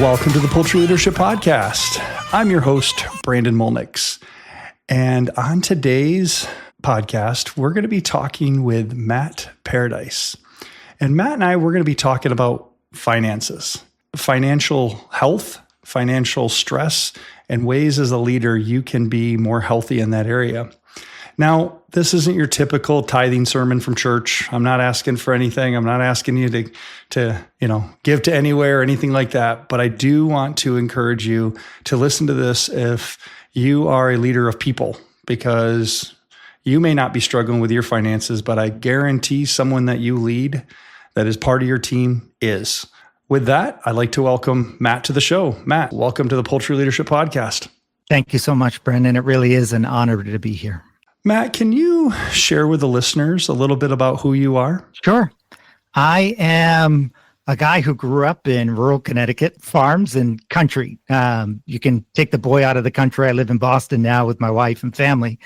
Welcome to the Poultry Leadership Podcast. I'm your host, Brandon Molnix. And on today's podcast, we're going to be talking with Matt Paradise. And Matt and I, we're going to be talking about finances, financial health, financial stress, and ways as a leader you can be more healthy in that area. Now, this isn't your typical tithing sermon from church. I'm not asking for anything. I'm not asking you to give to anywhere or anything like that. But I do want to encourage you to listen to this if you are a leader of people, because you may not be struggling with your finances, but I guarantee someone that you lead that is part of your team is. With that, I'd like to welcome Matt to the show. Matt, welcome to the Poultry Leadership Podcast. Thank you so much, Brendan. It really is an honor to be here. Matt, can you share with the listeners a little bit about who you are? Sure. I am a guy who grew up in rural Connecticut, farms and country. You can take the boy out of the country. I live in Boston now with my wife and family,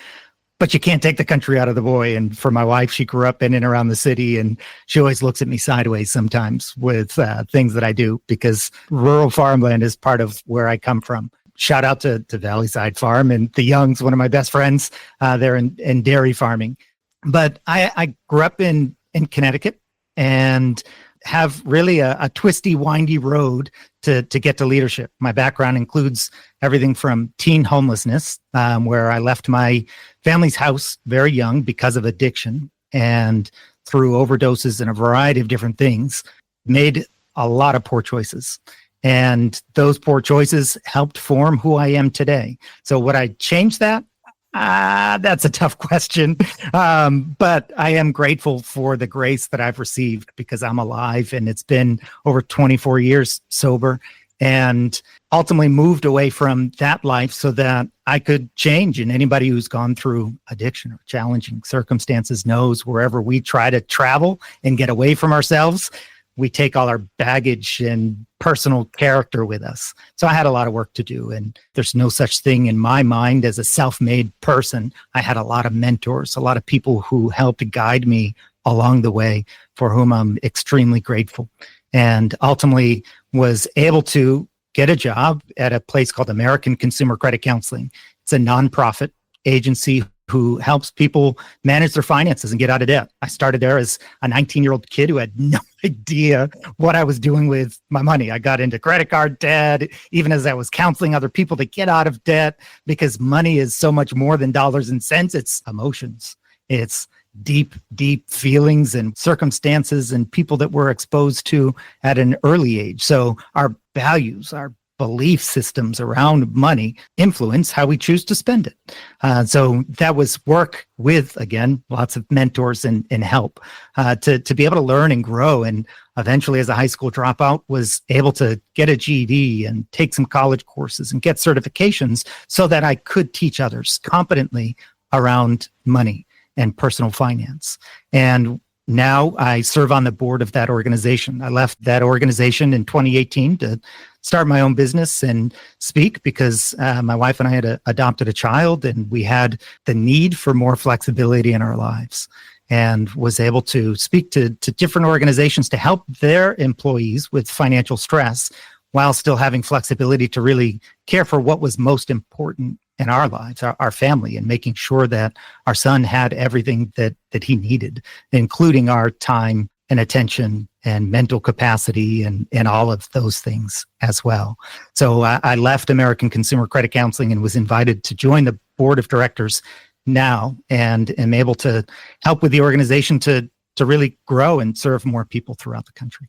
but you can't take the country out of the boy. And for my wife, she grew up in and around the city, and she always looks at me sideways sometimes with things that I do, because rural farmland is part of where I come from. Shout out to Valley Side Farm and the Youngs, one of my best friends. They're in dairy farming. But I grew up in Connecticut and have really a twisty, windy road to get to leadership. My background includes everything from teen homelessness, where I left my family's house very young because of addiction, and through overdoses and a variety of different things, made a lot of poor choices. And those poor choices helped form who I am today. So would I change that? That's a tough question. But I am grateful for the grace that I've received, because I'm alive, and it's been over 24 years sober, and ultimately moved away from that life so that I could change. And anybody who's gone through addiction or challenging circumstances knows wherever we try to travel and get away from ourselves, we take all our baggage and personal character with us. So I had a lot of work to do, and there's no such thing in my mind as a self-made person. I had a lot of mentors, a lot of people who helped guide me along the way, for whom I'm extremely grateful, and ultimately was able to get a job at a place called American Consumer Credit Counseling. It's a nonprofit agency who helps people manage their finances and get out of debt. I started there as a 19-year-old kid who had no idea what I was doing with my money. I got into credit card debt, even as I was counseling other people to get out of debt, because money is so much more than dollars and cents. It's emotions. It's deep, deep feelings and circumstances and people that we're exposed to at an early age. So our values, our belief systems around money influence how we choose to spend it. So that was work with, again, lots of mentors and help to be able to learn and grow. And eventually, as a high school dropout, was able to get a GED and take some college courses and get certifications so that I could teach others competently around money and personal finance. And now I serve on the board of that organization. I left that organization in 2018 to start my own business and speak, because my wife and I had adopted a child, and we had the need for more flexibility in our lives, and was able to speak to different organizations to help their employees with financial stress while still having flexibility to really care for what was most important in our lives, our family, and making sure that our son had everything that he needed, including our time and attention and mental capacity and all of those things as well. So I left American Consumer Credit Counseling and was invited to join the board of directors now, and am able to help with the organization to really grow and serve more people throughout the country.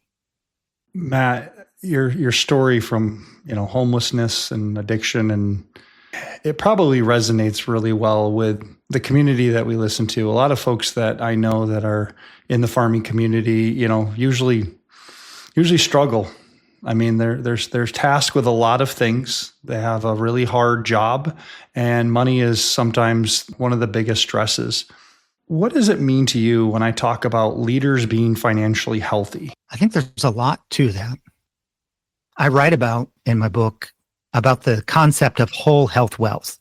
Matt, your story from homelessness and addiction, and it probably resonates really well with the community that we listen to. A lot of folks that I know that are in the farming community, usually struggle. I mean, they're tasked with a lot of things. They have a really hard job, and money is sometimes one of the biggest stresses. What does it mean to you when I talk about leaders being financially healthy? I think there's a lot to that. I write about in my book about the concept of whole health wealth,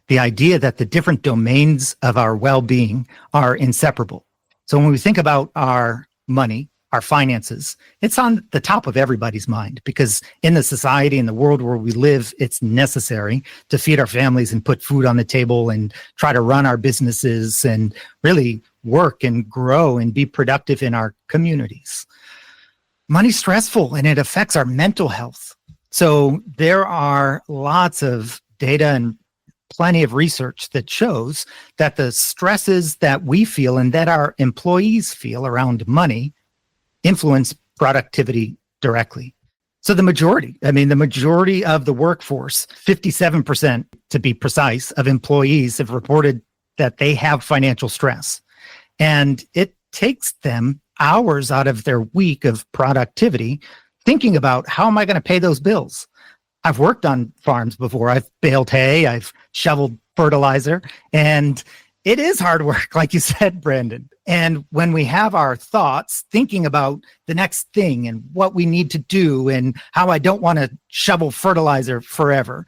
the idea that the different domains of our well-being are inseparable. So when we think about our money, our finances, it's on the top of everybody's mind because in the society, in the world where we live, it's necessary to feed our families and put food on the table and try to run our businesses and really work and grow and be productive in our communities. Money's stressful and it affects our mental health. So there are lots of data and plenty of research that shows that the stresses that we feel and that our employees feel around money influence productivity directly. So the majority of the workforce, 57% to be precise, of employees have reported that they have financial stress. And it takes them hours out of their week of productivity thinking about how am I going to pay those bills? I've worked on farms before. I've baled hay, I've shoveled fertilizer, and it is hard work, like you said, Brandon. And when we have our thoughts thinking about the next thing and what we need to do and how I don't want to shovel fertilizer forever,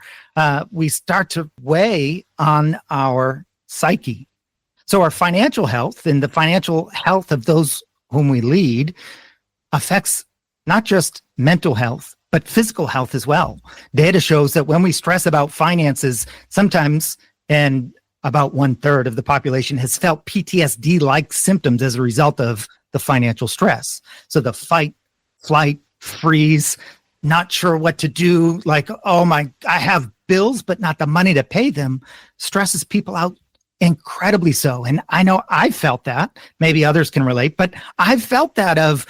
we start to weigh on our psyche. So our financial health and the financial health of those whom we lead affects not just mental health, but physical health as well. Data shows that when we stress about finances, sometimes, and about 1/3 of the population has felt PTSD-like symptoms as a result of the financial stress. So the fight, flight, freeze, not sure what to do, like, I have bills, but not the money to pay them, stresses people out incredibly so. And I know I felt that, maybe others can relate, but I've felt that of,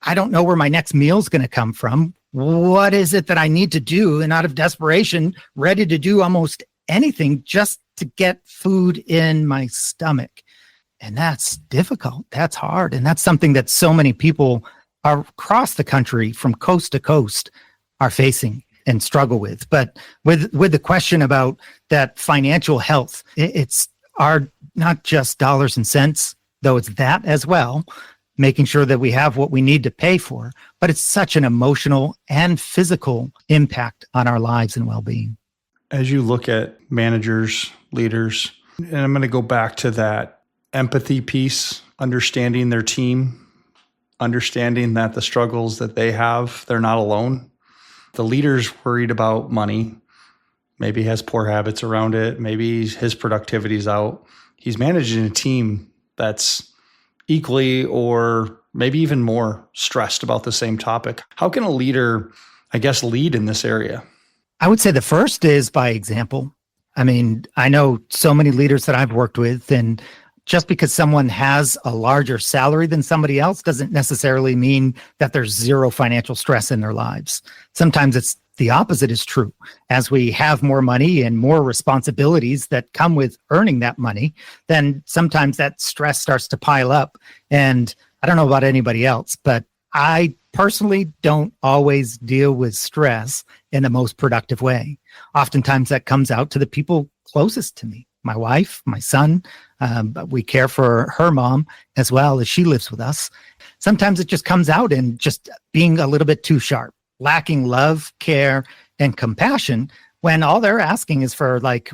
I don't know where my next meal is going to come from. What is it that I need to do? And out of desperation, ready to do almost anything just to get food in my stomach. And that's difficult. That's hard. And that's something that so many people across the country from coast to coast are facing and struggle with. But with the question about that financial health, it's not just dollars and cents, though it's that as well, making sure that we have what we need to pay for, but it's such an emotional and physical impact on our lives and well-being. As you look at managers, leaders, and I'm going to go back to that empathy piece, understanding their team, understanding that the struggles that they have, they're not alone. The leader's worried about money. Maybe he has poor habits around it. Maybe his productivity's out. He's managing a team that's equally or maybe even more stressed about the same topic. How can a leader, lead in this area? I would say the first is by example. I mean, I know so many leaders that I've worked with, and just because someone has a larger salary than somebody else doesn't necessarily mean that there's zero financial stress in their lives. Sometimes it's the opposite is true. As we have more money and more responsibilities that come with earning that money, then sometimes that stress starts to pile up. And I don't know about anybody else, but I personally don't always deal with stress in the most productive way. Oftentimes that comes out to the people closest to me, my wife, my son. But we care for her mom as well as she lives with us. Sometimes it just comes out in just being a little bit too sharp, lacking love, care, and compassion when all they're asking is for, like,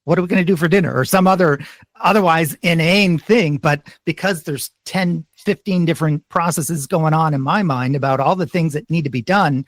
what are we going to do for dinner or some otherwise inane thing. But because there's 10, 15 different processes going on in my mind about all the things that need to be done,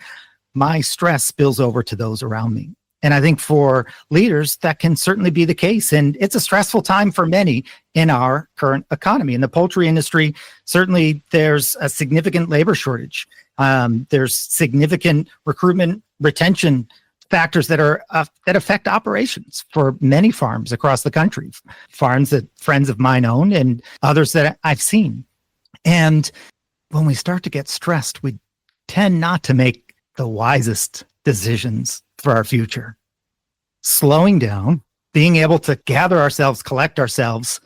my stress spills over to those around me. And I think for leaders, that can certainly be the case. And it's a stressful time for many in our current economy. In the poultry industry, certainly there's a significant labor shortage. There's significant recruitment, retention factors that affect operations for many farms across the country, farms that friends of mine own and others that I've seen. And when we start to get stressed, we tend not to make the wisest decisions for our future. Slowing down, being able to gather ourselves, collect ourselves,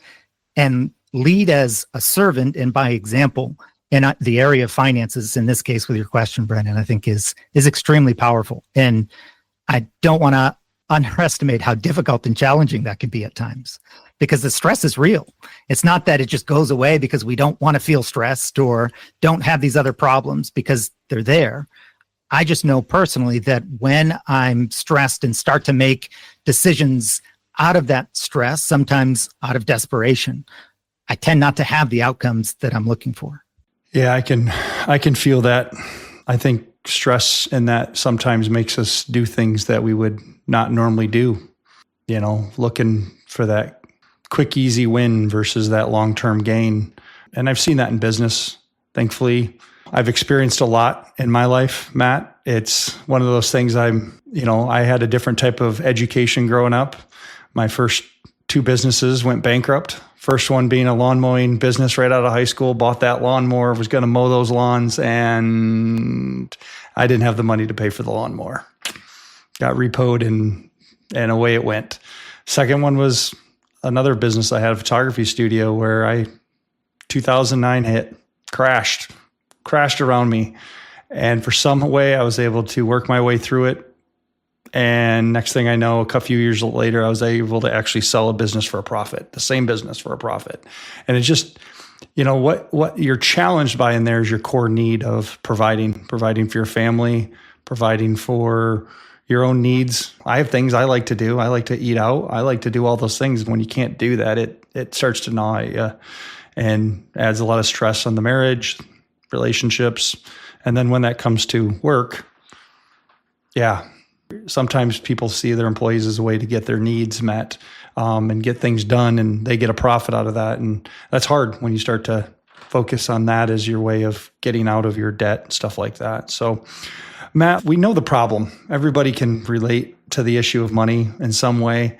and lead as a servant and by example in the area of finances, in this case with your question, Brendan, I think is extremely powerful. And I don't want to underestimate how difficult and challenging that can be at times, because the stress is real. It's not that it just goes away because we don't want to feel stressed or don't have these other problems, because they're there. I just know personally that when I'm stressed and start to make decisions out of that stress, sometimes out of desperation, I tend not to have the outcomes that I'm looking for. Yeah, I can feel that. I think stress and that sometimes makes us do things that we would not normally do. Looking for that quick, easy win versus that long-term gain. And I've seen that in business, thankfully. I've experienced a lot in my life, Matt. It's one of those things I had a different type of education growing up. My first two businesses went bankrupt. First one being a lawn mowing business right out of high school, bought that lawnmower, was going to mow those lawns, and I didn't have the money to pay for the lawnmower. Got repoed and away it went. Second one was another business. I had a photography studio where 2009 hit, crashed around me. And for some way I was able to work my way through it. And next thing I know, a few years later, I was able to actually sell a business for a profit, the same business for a profit. And it's just, what you're challenged by in there is your core need of providing for your family, providing for your own needs. I have things I like to do. I like to eat out. I like to do all those things. When you can't do that, it starts to gnaw at you and adds a lot of stress on the marriage, relationships. And then when that comes to work, sometimes people see their employees as a way to get their needs met and get things done, and they get a profit out of that. And that's hard when you start to focus on that as your way of getting out of your debt and stuff like that. So, Matt, we know the problem. Everybody can relate to the issue of money in some way.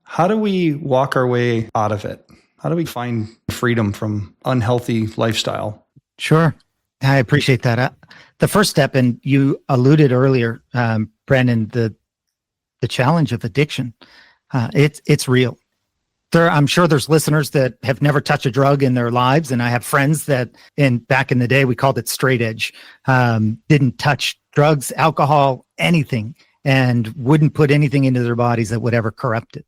How do we walk our way out of it? How do we find freedom from unhealthy lifestyle? Sure. I appreciate that. The first step, and you alluded earlier, Brandon, the challenge of addiction, it's real. I'm sure there's listeners that have never touched a drug in their lives, and I have friends that, back in the day, we called it straight edge, didn't touch drugs, alcohol, anything, and wouldn't put anything into their bodies that would ever corrupt it.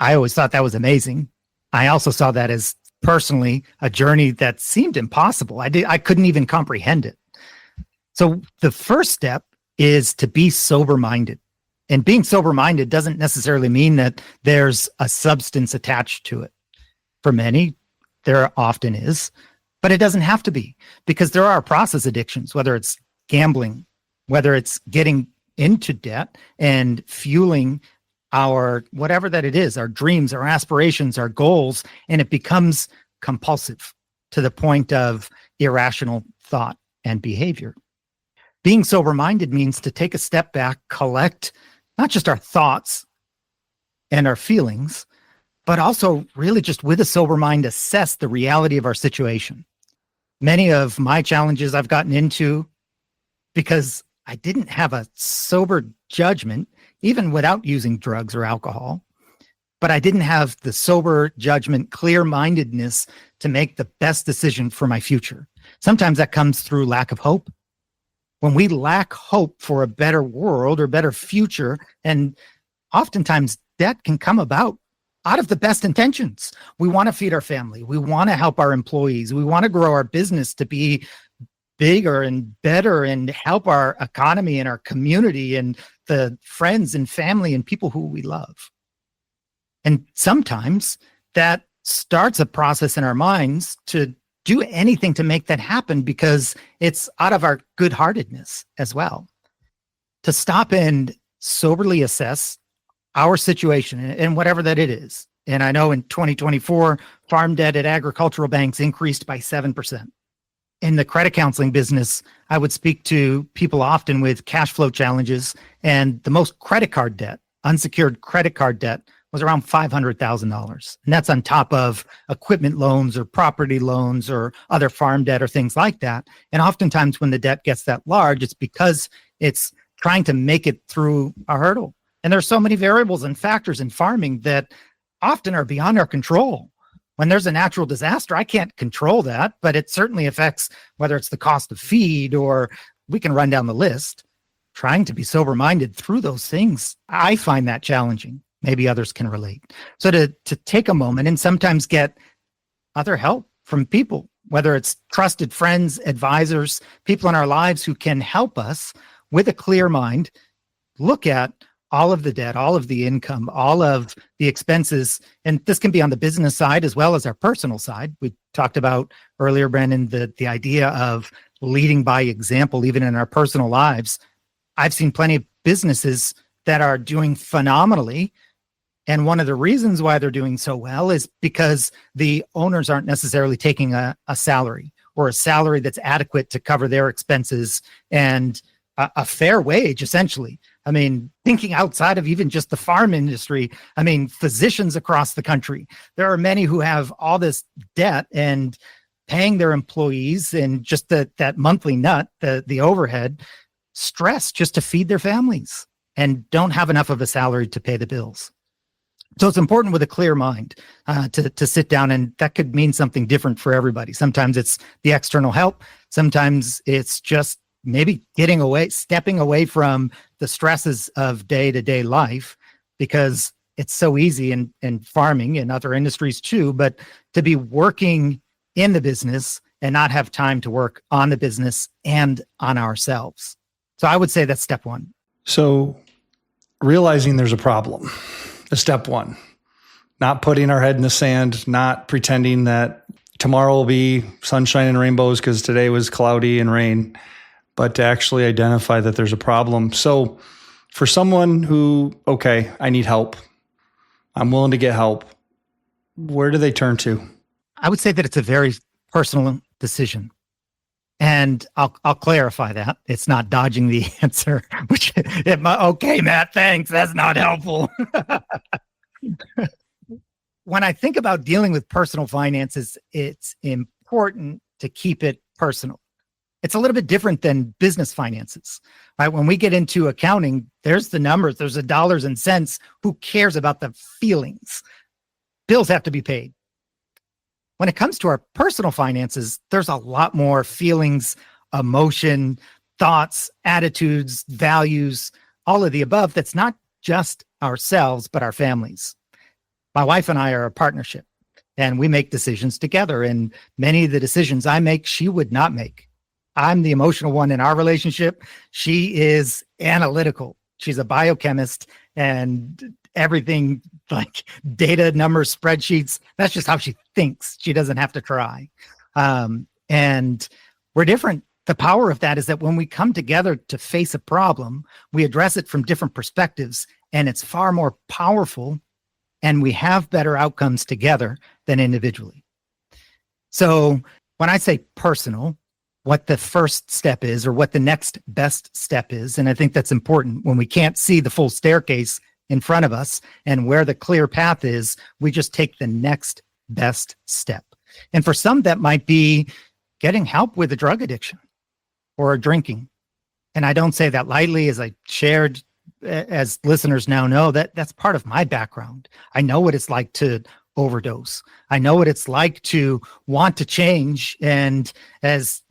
I always thought that was amazing. I also saw that as personally a journey that seemed impossible. I couldn't even comprehend it. So the first step is to be sober-minded. And being sober-minded doesn't necessarily mean that there's a substance attached to it. For many, there often is, but it doesn't have to be, because there are process addictions, whether it's gambling, whether it's getting into debt and fueling our, whatever that it is, our dreams, our aspirations, our goals, and it becomes compulsive to the point of irrational thought and behavior. Being sober-minded means to take a step back, collect not just our thoughts and our feelings, but also really just with a sober mind, assess the reality of our situation. Many of my challenges I've gotten into because I didn't have a sober judgment, even without using drugs or alcohol, but I didn't have the sober judgment, clear-mindedness to make the best decision for my future. Sometimes that comes through lack of hope. When we lack hope for a better world or better future, and oftentimes debt can come about out of the best intentions. We want to feed our family. We want to help our employees. We want to grow our business to be bigger and better and help our economy and our community and the friends and family and people who we love. And sometimes that starts a process in our minds to do anything to make that happen because it's out of our good-heartedness as well. To stop and soberly assess our situation and whatever that it is. And I know in 2024, farm debt at agricultural banks increased by 7%. In the credit counseling business, I would speak to people often with cash flow challenges, and the most credit card debt, unsecured credit card debt, was around $500,000. And that's on top of equipment loans or property loans or other farm debt or things like that. And oftentimes when the debt gets that large, it's because it's trying to make it through a hurdle. And there's so many variables and factors in farming that often are beyond our control. When there's a natural disaster, I can't control that, but it certainly affects whether it's the cost of feed or we can run down the list. Trying to be sober-minded through those things, I find that challenging. Maybe others can relate. So to take a moment and sometimes get other help from people, whether it's trusted friends, advisors, people in our lives who can help us with a clear mind, look at all of the debt, all of the income, all of the expenses. And this can be on the business side as well as our personal side. We talked about earlier, Brandon, the idea of leading by example, even in our personal lives. I've seen plenty of businesses that are doing phenomenally. And one of the reasons why they're doing so well is because the owners aren't necessarily taking a salary, or a salary that's adequate to cover their expenses and a fair wage, essentially. I mean, thinking outside of even just the farm industry, I mean, physicians across the country, there are many who have all this debt and paying their employees and just that monthly nut, the overhead, stress just to feed their families, and don't have enough of a salary to pay the bills. So it's important with a clear mind to sit down, and that could mean something different for everybody. Sometimes it's the external help. Sometimes it's just maybe stepping away from the stresses of day-to-day life, because it's so easy in farming and other industries too, but to be working in the business and not have time to work on the business and on ourselves. So I would say that's step one. So realizing there's a problem is step one. Not putting our head in the sand, not pretending that tomorrow will be sunshine and rainbows because today was cloudy and rain, but to actually identify that there's a problem. So for someone who, okay, I need help, I'm willing to get help, where do they turn to? I would say that it's a very personal decision. And I'll clarify that. It's not dodging the answer, okay, Matt, thanks. That's not helpful. When I think about dealing with personal finances, it's important to keep it personal. It's a little bit different than business finances, right? When we get into accounting, there's the numbers, there's the dollars and cents. Who cares about the feelings? Bills have to be paid. When it comes to our personal finances, there's a lot more feelings, emotion, thoughts, attitudes, values, all of the above. That's not just ourselves, but our families. My wife and I are a partnership, and we make decisions together. And many of the decisions I make, she would not make. I'm the emotional one in our relationship. She is analytical. She's a biochemist, and everything like data, numbers, spreadsheets, that's just how she thinks. She doesn't have to try. And we're different. The power of that is that when we come together to face a problem, we address it from different perspectives, and it's far more powerful, and we have better outcomes together than individually. So when I say personal, what the first step is, or what the next best step is, and I think that's important when we can't see the full staircase in front of us and where the clear path is, we just take the next best step. And for some, that might be getting help with a drug addiction or drinking. And I don't say that lightly. As I shared, as listeners now know, that's part of my background. I know what it's like to overdose. I know what it's like to want to change. And as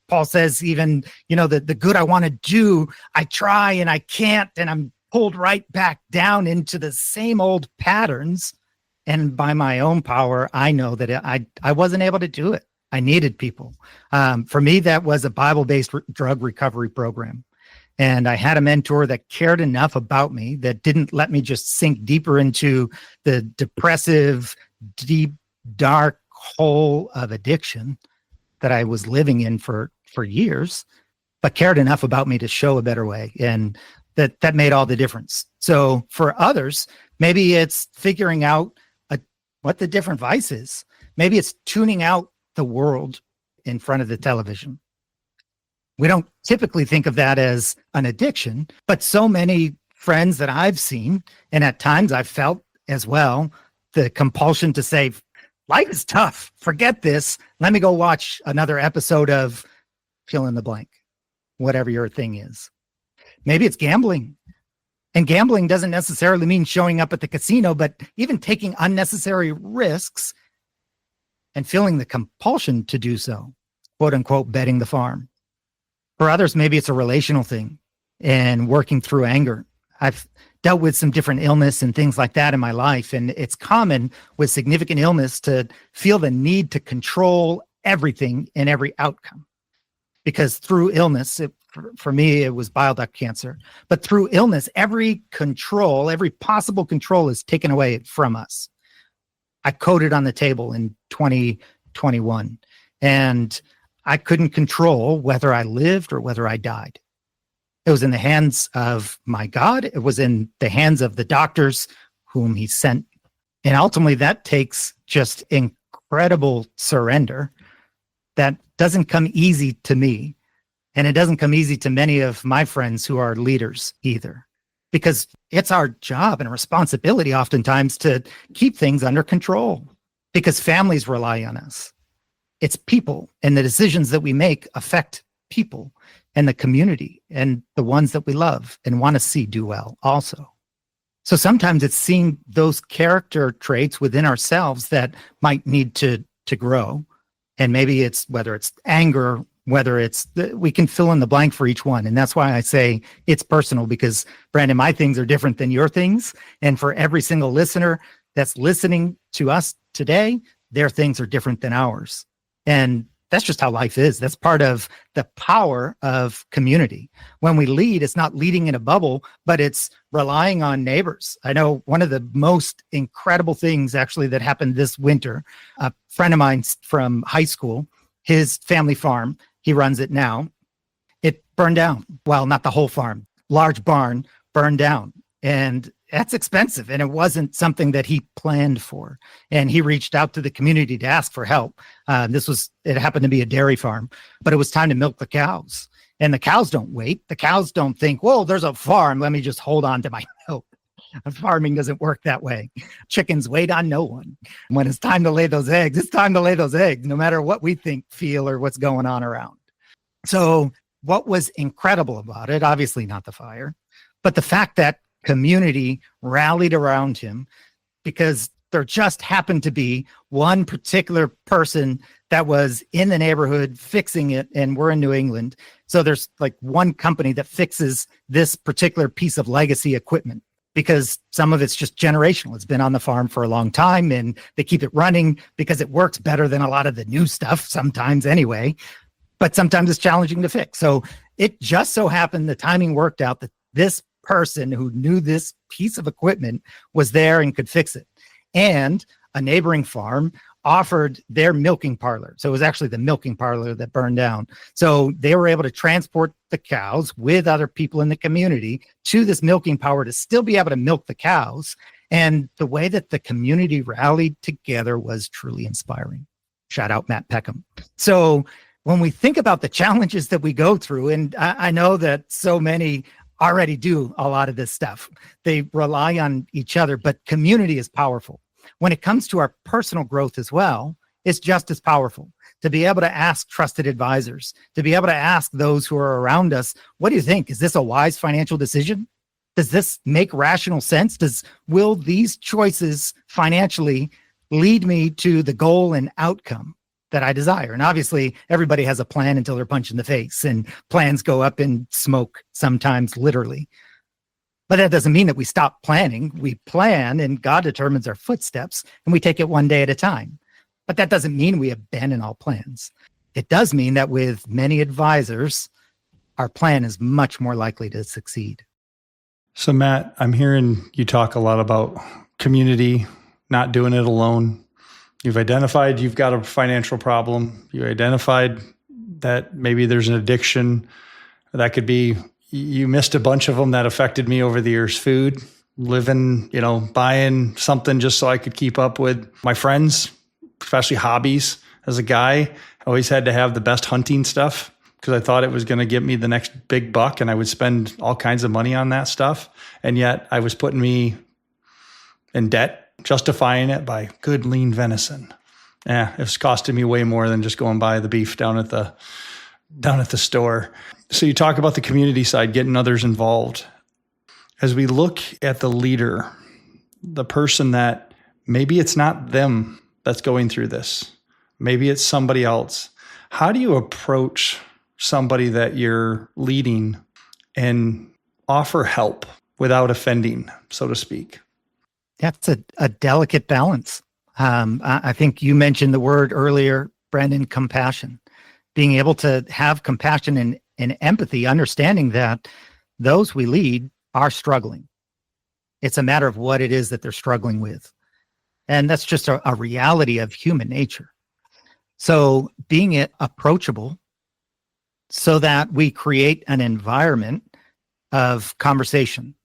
Paul says, even, the good I want to do, I try and I can't, and I'm pulled right back down into the same old patterns. And by my own power, I know that I wasn't able to do it. I needed people. For me, that was a Bible-based drug recovery program. And I had a mentor that cared enough about me that didn't let me just sink deeper into the depressive, deep, dark hole of addiction that I was living in for years, but cared enough about me to show a better way. And that made all the difference. So for others, maybe it's figuring out what the different vice is. Maybe it's tuning out the world in front of the television. We don't typically think of that as an addiction, but so many friends that I've seen, and at times I've felt as well, the compulsion to say, life is tough, forget this, let me go watch another episode of fill in the blank, whatever your thing is. Maybe it's gambling. And gambling doesn't necessarily mean showing up at the casino, but even taking unnecessary risks and feeling the compulsion to do so, quote unquote, betting the farm. For others, maybe it's a relational thing and working through anger. I've dealt with some different illness and things like that in my life, and it's common with significant illness to feel the need to control everything and every outcome. because through illness, for me, it was bile duct cancer. But through illness, every possible control is taken away from us. I coded on the table in 2021, and I couldn't control whether I lived or whether I died. It was in the hands of my God. It was in the hands of the doctors whom he sent. And ultimately, that takes just incredible surrender that doesn't come easy to me. And it doesn't come easy to many of my friends who are leaders either, because it's our job and responsibility oftentimes to keep things under control because families rely on us. It's people, and the decisions that we make affect people and the community and the ones that we love and want to see do well also. So sometimes it's seeing those character traits within ourselves that might need to grow. And maybe it's whether it's anger, whether it's, we can fill in the blank for each one. And that's why I say it's personal, because Brandon, my things are different than your things. And for every single listener that's listening to us today, their things are different than ours. And that's just how life is. That's part of the power of community. When we lead, it's not leading in a bubble, but it's relying on neighbors. I know one of the most incredible things actually that happened this winter, a friend of mine from high school, his family farm, he runs it now, it burned down. Well, not the whole farm, large barn burned down. And that's expensive. And it wasn't something that he planned for. And he reached out to the community to ask for help. It happened to be a dairy farm, but it was time to milk the cows. And the cows don't wait. The cows don't think, whoa, there's a farm, let me just hold on to my milk. Farming doesn't work that way. Chickens wait on no one. When it's time to lay those eggs, it's time to lay those eggs, no matter what we think, feel, or what's going on around. So what was incredible about it, obviously not the fire, but the fact that community rallied around him, because there just happened to be one particular person that was in the neighborhood fixing it, and we're in New England. So there's like one company that fixes this particular piece of legacy equipment, because some of it's just generational. It's been on the farm for a long time and they keep it running because it works better than a lot of the new stuff sometimes anyway, but sometimes it's challenging to fix. So it just so happened the timing worked out that this person who knew this piece of equipment was there and could fix it. And a neighboring farm offered their milking parlor. So it was actually the milking parlor that burned down. So they were able to transport the cows with other people in the community to this milking parlor to still be able to milk the cows. And the way that the community rallied together was truly inspiring. Shout out Matt Peckham. So when we think about the challenges that we go through, and I know that so many already do a lot of this stuff, they rely on each other, but community is powerful. When it comes to our personal growth as well, it's just as powerful to be able to ask trusted advisors, to be able to ask those who are around us, what do you think? Is this a wise financial decision? Does this make rational sense? Will these choices financially lead me to the goal and outcome that I desire? And obviously everybody has a plan until they're punched in the face, and plans go up in smoke, sometimes literally. But that doesn't mean that we stop planning. We plan and God determines our footsteps and we take it one day at a time. But that doesn't mean we abandon all plans. It does mean that with many advisors, our plan is much more likely to succeed. So Matt, I'm hearing you talk a lot about community, not doing it alone. You've identified you've got a financial problem. You identified that maybe there's an addiction. That could be, you missed a bunch of them that affected me over the years. Food, living, buying something just so I could keep up with my friends, especially hobbies. As a guy, I always had to have the best hunting stuff because I thought it was going to get me the next big buck, and I would spend all kinds of money on that stuff. And yet I was putting me in debt, justifying it by good lean venison. It was costing me way more than just going buy the beef down at the store. So you talk about the community side, getting others involved. As we look at the leader, the person that maybe it's not them that's going through this, maybe it's somebody else. How do you approach somebody that you're leading and offer help without offending, so to speak? That's a delicate balance. I think you mentioned the word earlier, Brandon, compassion. being able to have compassion and empathy, understanding that those we lead are struggling. It's a matter of what it is that they're struggling with. And that's just a reality of human nature. So being approachable so that we create an environment of conversation.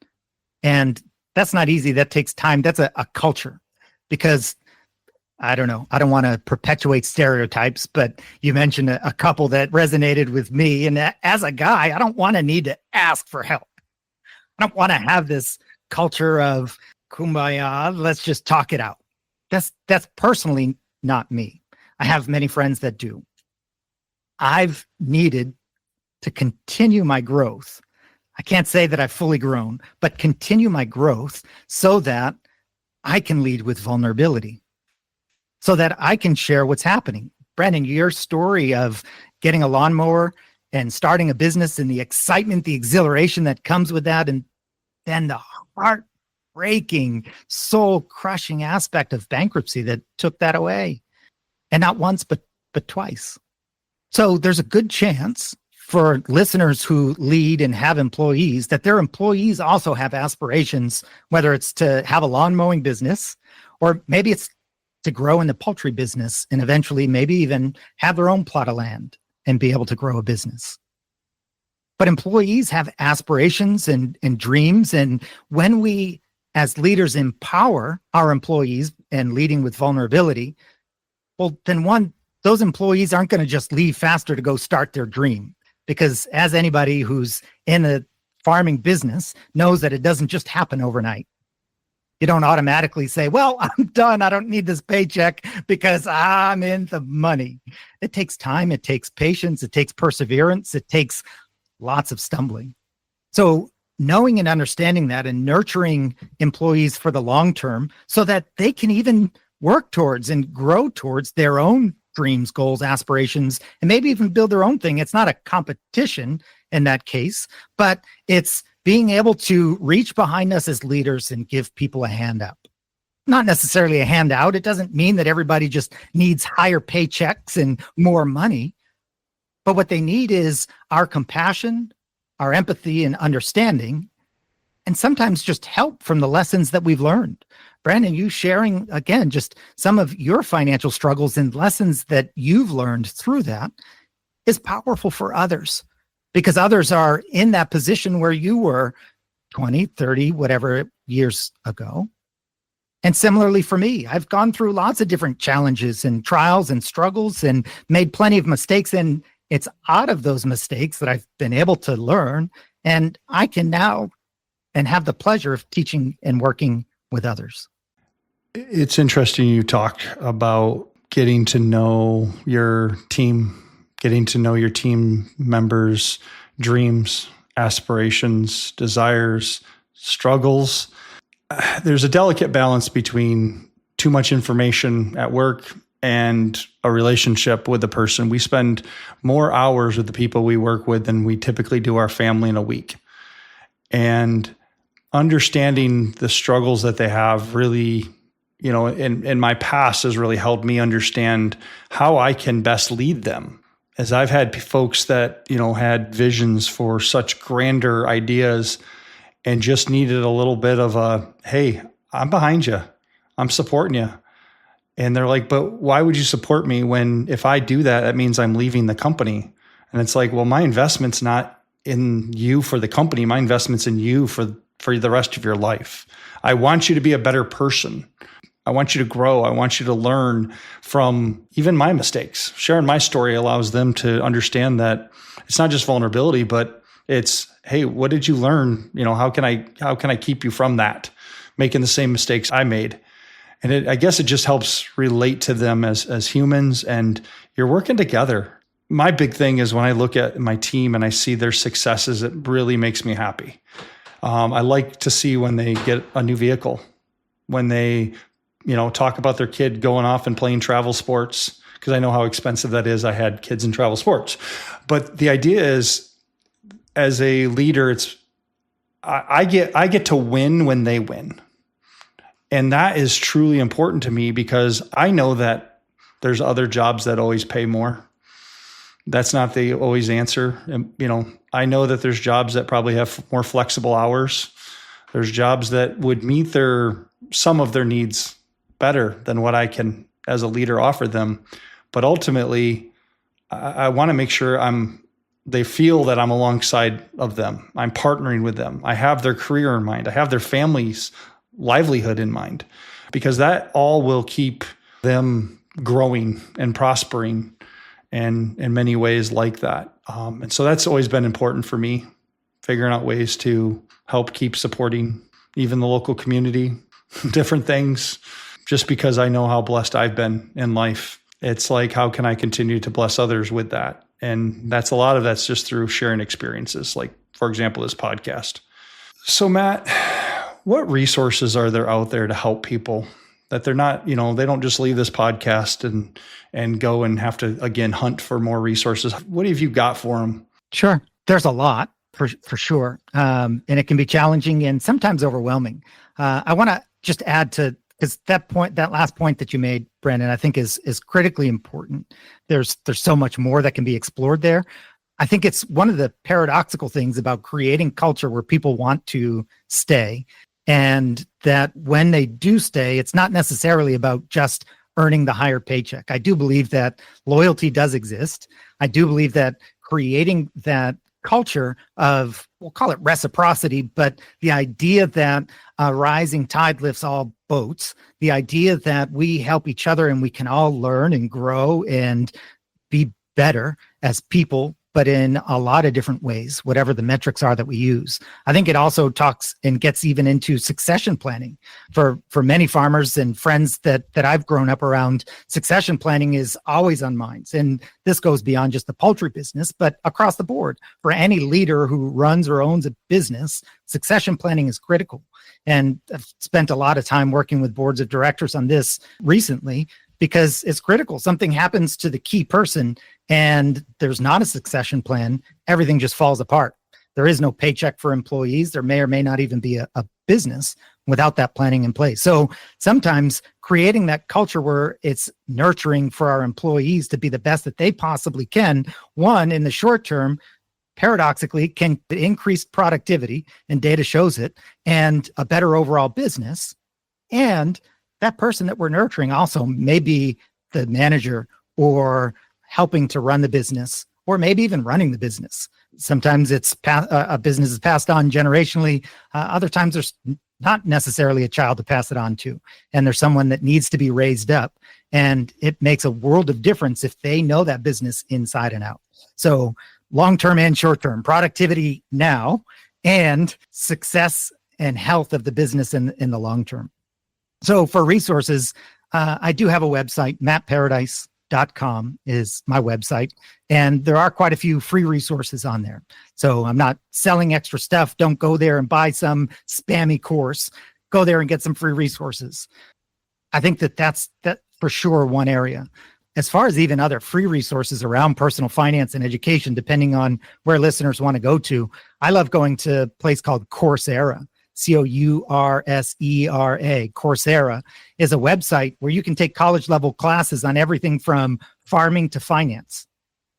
And that's not easy. That takes time. That's a culture, because I don't know. I don't want to perpetuate stereotypes, but you mentioned a couple that resonated with me. And as a guy, I don't want to need to ask for help. I don't want to have this culture of kumbaya. Let's just talk it out. That's personally not me. I have many friends that do. I've needed to continue my growth. I can't say that I've fully grown, but continue my growth so that I can lead with vulnerability, so that I can share what's happening. Brandon, your story of getting a lawnmower and starting a business and the excitement, the exhilaration that comes with that, and then the heartbreaking, soul-crushing aspect of bankruptcy that took that away. And not once, but twice. So there's a good chance for listeners who lead and have employees that their employees also have aspirations, whether it's to have a lawn mowing business, or maybe it's to grow in the poultry business and eventually maybe even have their own plot of land and be able to grow a business. But employees have aspirations and dreams. And when we, as leaders, empower our employees and leading with vulnerability, well, then those employees aren't going to just leave faster to go start their dream. Because as anybody who's in a farming business knows, that it doesn't just happen overnight. You don't automatically say, well, I'm done. I don't need this paycheck because I'm in the money. It takes time. It takes patience. It takes perseverance. It takes lots of stumbling. So knowing and understanding that and nurturing employees for the long term so that they can even work towards and grow towards their own dreams, goals, aspirations, and maybe even build their own thing. It's not a competition in that case, but it's being able to reach behind us as leaders and give people a hand up. Not necessarily a handout. It doesn't mean that everybody just needs higher paychecks and more money. But what they need is our compassion, our empathy and understanding, and sometimes just help from the lessons that we've learned. Brandon, you sharing, again, just some of your financial struggles and lessons that you've learned through that is powerful for others, because others are in that position where you were 20, 30, whatever years ago. And similarly for me, I've gone through lots of different challenges and trials and struggles and made plenty of mistakes. And it's out of those mistakes that I've been able to learn. And I can now and have the pleasure of teaching and working with others. It's interesting you talk about getting to know your team, getting to know your team members' dreams, aspirations, desires, struggles. There's a delicate balance between too much information at work and a relationship with the person. We spend more hours with the people we work with than we typically do our family in a week. And understanding the struggles that they have really, in my past has really helped me understand how I can best lead them. As I've had folks that, had visions for such grander ideas and just needed a little bit of a, hey, I'm behind you. I'm supporting you. And they're like, but why would you support me when if I do that, that means I'm leaving the company? And it's like, well, my investment's not in you for the company. My investment's in you for the rest of your life. I want you to be a better person. I want you to grow. I want you to learn from even my mistakes. Sharing my story allows them to understand that it's not just vulnerability, but it's, hey, what did you learn? How can I keep you from that, making the same mistakes I made? And I guess it just helps relate to them as humans, and you're working together. My big thing is when I look at my team and I see their successes, it really makes me happy. I like to see when they get a new vehicle, when they, talk about their kid going off and playing travel sports, because I know how expensive that is. I had kids in travel sports. But the idea is, as a leader, I get to win when they win. And that is truly important to me because I know that there's other jobs that always pay more. That's not the always answer. And, I know that there's jobs that probably have more flexible hours. There's jobs that would meet some of their needs better than what I can, as a leader, offer them. But ultimately, I want to make sure they feel that I'm alongside of them. I'm partnering with them. I have their career in mind. I have their family's livelihood in mind, because that all will keep them growing and prospering, and in many ways like that. And so that's always been important for me, figuring out ways to help keep supporting even the local community, different things, just because I know how blessed I've been in life. It's like, how can I continue to bless others with that? And a lot of that's just through sharing experiences, like, for example, this podcast. So Matt, what resources are there out there to help people that they're not, they don't just leave this podcast and go and have to, again, hunt for more resources? What have you got for them? Sure. There's a lot for sure. And it can be challenging and sometimes overwhelming. I want to just add to, because that last point that you made, Brandon, I think is critically important. There's so much more that can be explored there. I think it's one of the paradoxical things about creating culture where people want to stay, and that when they do stay, it's not necessarily about just earning the higher paycheck. I do believe that loyalty does exist. I do believe that creating that culture of, we'll call it reciprocity, but the idea that a rising tide lifts all boats, the idea that we help each other and we can all learn and grow and be better as people, but in a lot of different ways, whatever the metrics are that we use. I think it also talks and gets even into succession planning. For many farmers and friends that I've grown up around, succession planning is always on minds. And this goes beyond just the poultry business, but across the board. For any leader who runs or owns a business, succession planning is critical. And I've spent a lot of time working with boards of directors on this recently, because it's critical. Something happens to the key person and there's not a succession plan, everything just falls apart. There is no paycheck for employees. There may or may not even be a business without that planning in place. So sometimes creating that culture where it's nurturing for our employees to be the best that they possibly can, one, in the short term, paradoxically, can increase productivity, and data shows it, and a better overall business. And that person that we're nurturing also may be the manager or helping to run the business, or maybe even running the business. Sometimes it's a business is passed on generationally. Other times there's not necessarily a child to pass it on to, and there's someone that needs to be raised up. And it makes a world of difference if they know that business inside and out. So long-term and short-term, productivity now, and success and health of the business in the long term. So for resources, I do have a website. mattparadise.com is my website. And there are quite a few free resources on there. So I'm not selling extra stuff. Don't go there and buy some spammy course. Go there and get some free resources. I think that's for sure one area. As far as even other free resources around personal finance and education, depending on where listeners want to go to, I love going to a place called Coursera. Coursera. Coursera is a website where you can take college level classes on everything from farming to finance.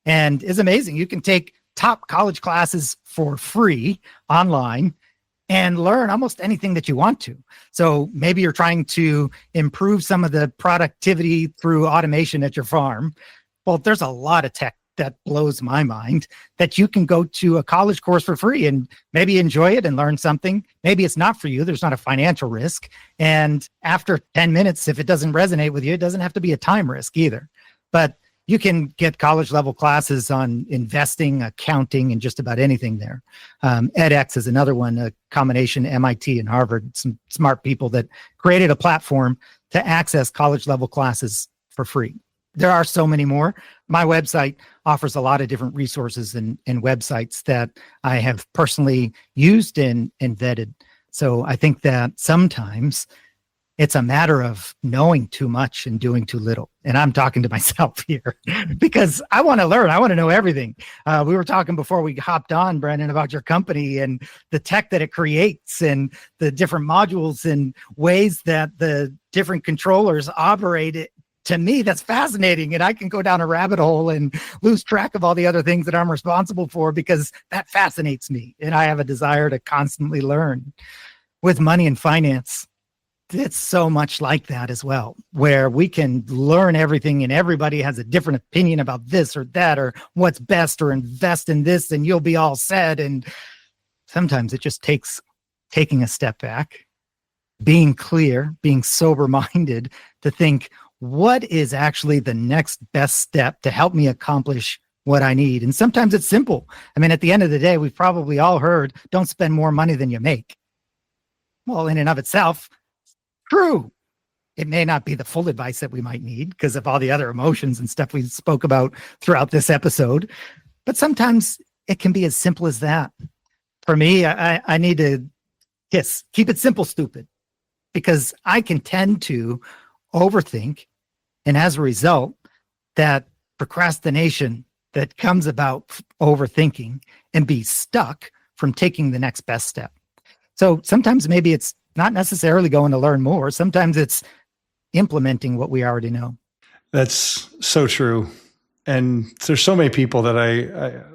And it's amazing. You can take top college classes for free online and learn almost anything that you want to. So maybe you're trying to improve some of the productivity through automation at your farm. Well, there's a lot of tech that blows my mind that you can go to a college course for free and maybe enjoy it and learn something. Maybe it's not for you. There's not a financial risk. And after 10 minutes, if it doesn't resonate with you, it doesn't have to be a time risk either. But you can get college level classes on investing, accounting, and just about anything there. edX is another one, a combination MIT and Harvard, some smart people that created a platform to access college level classes for free. There are so many more. My website offers a lot of different resources and websites that I have personally used and vetted. So I think that sometimes it's a matter of knowing too much and doing too little. And I'm talking to myself here because I want to learn. I want to know everything. We were talking before we hopped on, Brandon, about your company and the tech that it creates and the different modules and ways that the different controllers operate it to me, that's fascinating. And I can go down a rabbit hole and lose track of all the other things that I'm responsible for because that fascinates me. And I have a desire to constantly learn. With money and finance, it's so much like that as well, where we can learn everything and everybody has a different opinion about this or that, or what's best, or invest in this and you'll be all set. And sometimes it just takes taking a step back, being clear, being sober minded to think, what is actually the next best step to help me accomplish what I need? And sometimes it's simple. I mean, at the end of the day, we've probably all heard, don't spend more money than you make. Well, in and of itself, true. It may not be the full advice that we might need because of all the other emotions and stuff we spoke about throughout this episode. But sometimes it can be as simple as that. For me, I need to keep it simple, stupid, because I can tend to overthink. And as a result, that procrastination that comes about overthinking and be stuck from taking the next best step. So sometimes maybe it's not necessarily going to learn more. Sometimes it's implementing what we already know. That's so true. And there's so many people that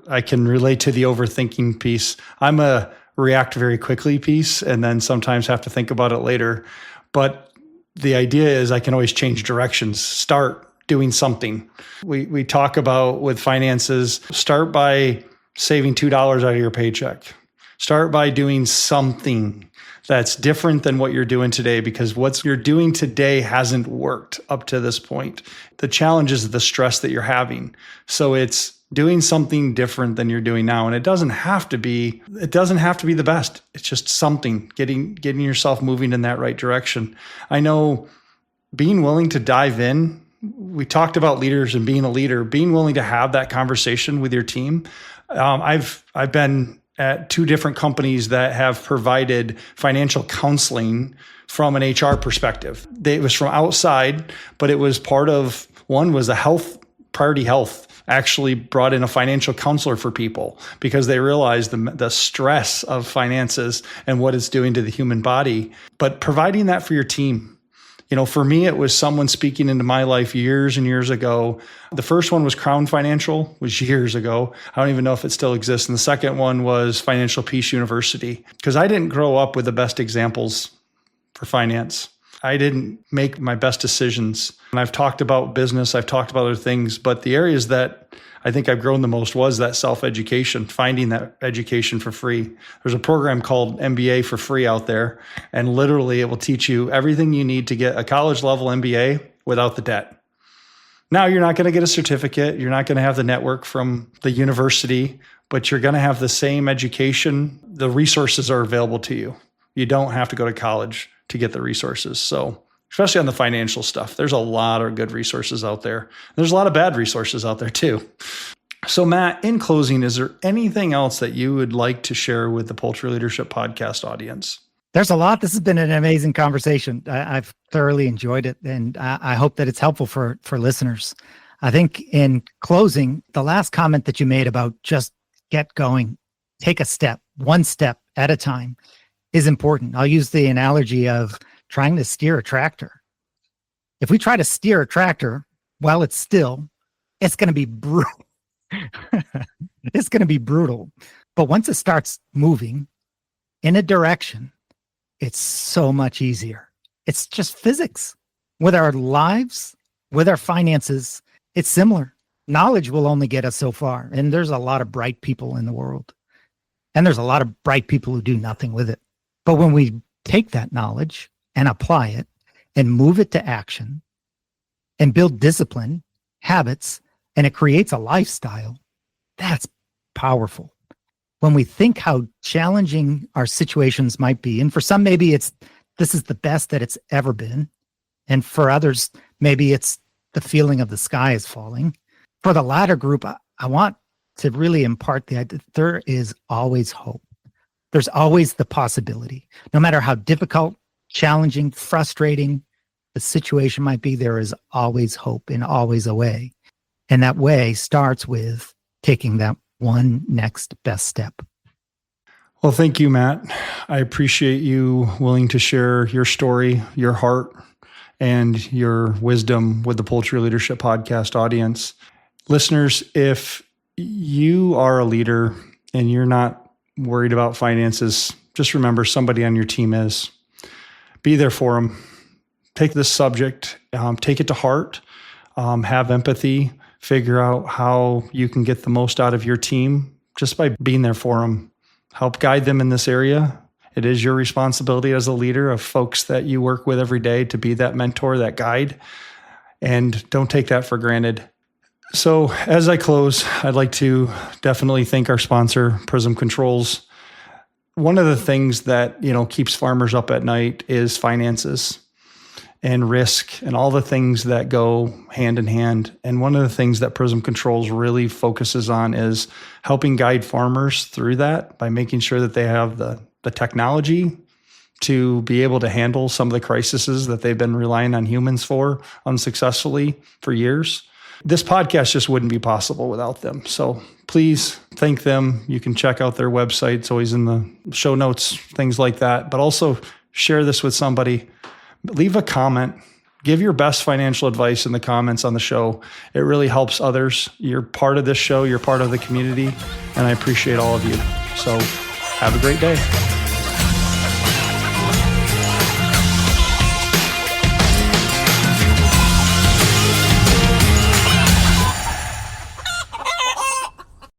I can relate to the overthinking piece. I'm a react very quickly piece and then sometimes have to think about it later. But the idea is I can always change directions, start doing something. We talk about with finances, start by saving $2 out of your paycheck. Start by doing something that's different than what you're doing today, because what you're doing today hasn't worked up to this point. The challenge is the stress that you're having. So it's doing something different than you're doing now. And it doesn't have to be the best. It's just something, getting yourself moving in that right direction. I know being willing to dive in, we talked about leaders and being a leader, being willing to have that conversation with your team. I've been at 2 different companies that have provided financial counseling from an HR perspective. It was from outside, but it was part of, one was Priority Health actually brought in a financial counselor for people because they realized the stress of finances and what it's doing to the human body. But providing that for your team. For me, it was someone speaking into my life years and years ago. The first one was Crown Financial, was years ago. I don't even know if it still exists. And the second one was Financial Peace University, because I didn't grow up with the best examples for finance. I didn't make my best decisions. And I've talked about business, I've talked about other things, but the areas that I think I've grown the most was that self-education, finding that education for free. There's a program called MBA for free out there, and literally it will teach you everything you need to get a college level MBA without the debt. Now, you're not going to get a certificate. You're not going to have the network from the university, but you're going to have the same education. The resources are available to you. You don't have to go to college to get the resources. So especially on the financial stuff, there's a lot of good resources out there. There's a lot of bad resources out there too. So Matt, in closing, is there anything else that you would like to share with the Poultry Leadership Podcast audience? There's a lot. This has been an amazing conversation. I've thoroughly enjoyed it, and I hope that it's helpful for listeners. I think in closing, the last comment that you made about just get going, take a step, one step at a time is important. I'll use the analogy of trying to steer a tractor. If we try to steer a tractor while it's still, it's going to be brutal. It's going to be brutal. But once it starts moving in a direction, it's so much easier. It's just physics. With our lives, with our finances, it's similar. Knowledge will only get us so far. And there's a lot of bright people in the world. And there's a lot of bright people who do nothing with it. But when we take that knowledge and apply it and move it to action and build discipline, habits, and it creates a lifestyle, that's powerful. When we think how challenging our situations might be, and for some, maybe this is the best that it's ever been. And for others, maybe it's the feeling of the sky is falling. For the latter group, I want to really impart the idea that there is always hope. There's always the possibility. No matter how difficult, challenging, frustrating the situation might be, there is always hope and always a way. And that way starts with taking that one next best step. Well, thank you, Matt. I appreciate you willing to share your story, your heart, and your wisdom with the Poultry Leadership Podcast audience. Listeners, if you are a leader and you're not worried about finances, just remember somebody on your team is. Be there for them. Take this subject, take it to heart, have empathy, figure out how you can get the most out of your team just by being there for them. Help guide them in this area. It is your responsibility as a leader of folks that you work with every day to be that mentor, that guide, and don't take that for granted. So as I close, I'd like to definitely thank our sponsor, Prism Controls. One of the things that, keeps farmers up at night is finances and risk and all the things that go hand in hand. And one of the things that Prism Controls really focuses on is helping guide farmers through that by making sure that they have the technology to be able to handle some of the crises that they've been relying on humans for unsuccessfully for years. This podcast just wouldn't be possible without them. So please thank them. You can check out their website. It's always in the show notes, things like that. But also share this with somebody. Leave a comment. Give your best financial advice in the comments on the show. It really helps others. You're part of this show. You're part of the community. And I appreciate all of you. So have a great day.